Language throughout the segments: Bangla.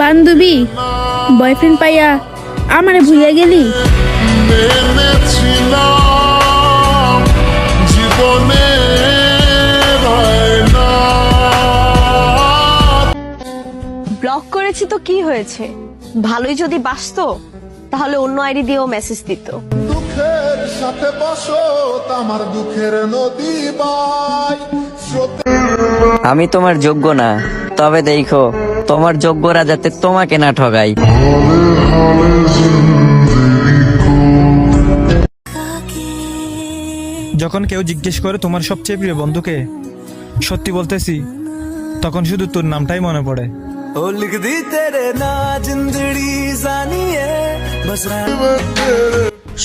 বান্ধবী বয়ফ্রেন্ড পাইয়া আমারে ভুলিয়া গেলি। ব্লক করেছি তো কি হয়েছে, ভালোই যদি বাসতো তাহলে অন্য আইডি দিয়েও মেসেজ দিত। দুঃখের সাথে বসো আমার দুঃখের নদী বাই। আমি তোমার যোগ্য না, তবে দেখো তোমার যোগ্যরা যাতে তোমাকে না ঠগাই। যখন কেউ জিজ্ঞেস করে তোমার সবচেয়ে প্রিয় বন্ধুকে, সত্যি বলতেছি তখন শুধু তোর নামটাই মনে পড়ে।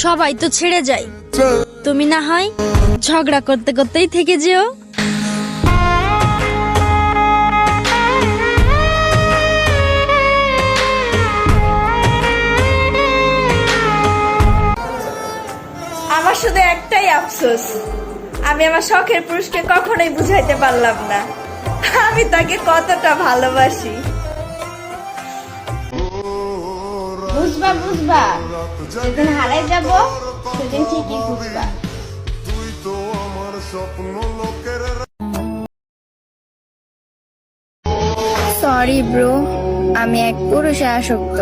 সবাই তো ছেড়ে যায়, তুমি না হয় ঝগড়া করতে করতেই থেকে যেও। আমার শুধু একটাই আফসোস, আমি আমার শখের পুরুষকে কখনোই বুঝাইতে পারলাম না আমি তাকে কতটা ভালোবাসি। বুঝবা বুঝবা, যেদিন হারাই যাব সেদিন ঠিকই বুঝবা। সরি ব্রো, আমি এক পুরুষে আসক্ত।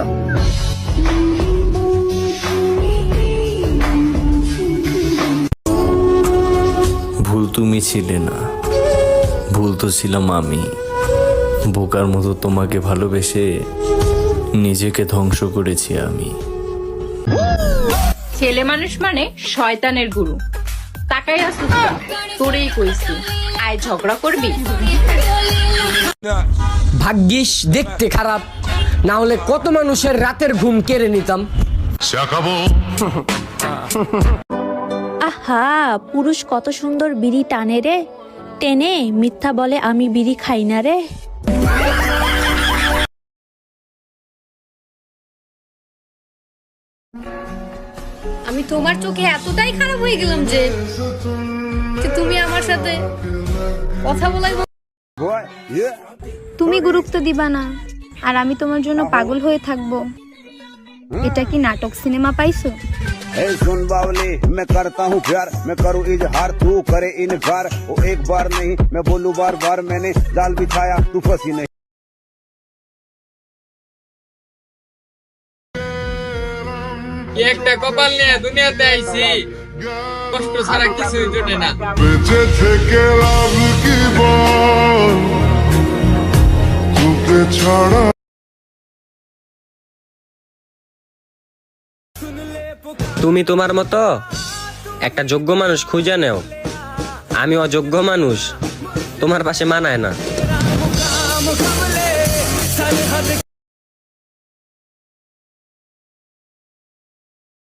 ভুল তুমি ছিলে না, ভুল তো ছিলাম আমি। বোকার মতো তোমাকে ভালোবেসে নিজেকে ধ্বংস করেছি আমি। ছেলে মানুষ মানে শয়তানের গুরু। তাকাই আসুস, তোরেই কইছি আয় ঝগড়া করবি। ভাগ্যিস দেখতে খারাপ, না হলে কত মানুষের রাতের ঘুম কেড়ে নিতাম। আহা, পুরুষ কত সুন্দর বিড়ি টানে রে, টেনে মিথ্যা বলে আমি বিড়ি খাই না রে। আমি তোমার চোখে এতটাই খারাপ হয়ে গেলাম যে তুমি আমার সাথে কথা বলাই। তুমি গুরুত্ব দিবা না আর আমি তোমার জন্য পাগল হয়ে থাকবো, এটা কি নাটক সিনেমা পাইছো? ए सुन बावली, मैं करता हूँ प्यार, मैं करूँ इजहार, तू करे इनकार। वो एक बार नहीं मैं बोलूँ बार बार, मैंने जाल बिछाया तू फंसी नहीं। একটা কপাল নিয়ে দুনিয়াতে আইছি, কষ্ট ছাড়া কিছুই জোটে না। বেঁচে থেকে লাভ কি বল, তোকে ছাড়া। তুমি তোমার মতো একটা যোগ্য মানুষ খুঁজে নেও, আমি অযোগ্য মানুষ, তোমার পাশে মানায় না।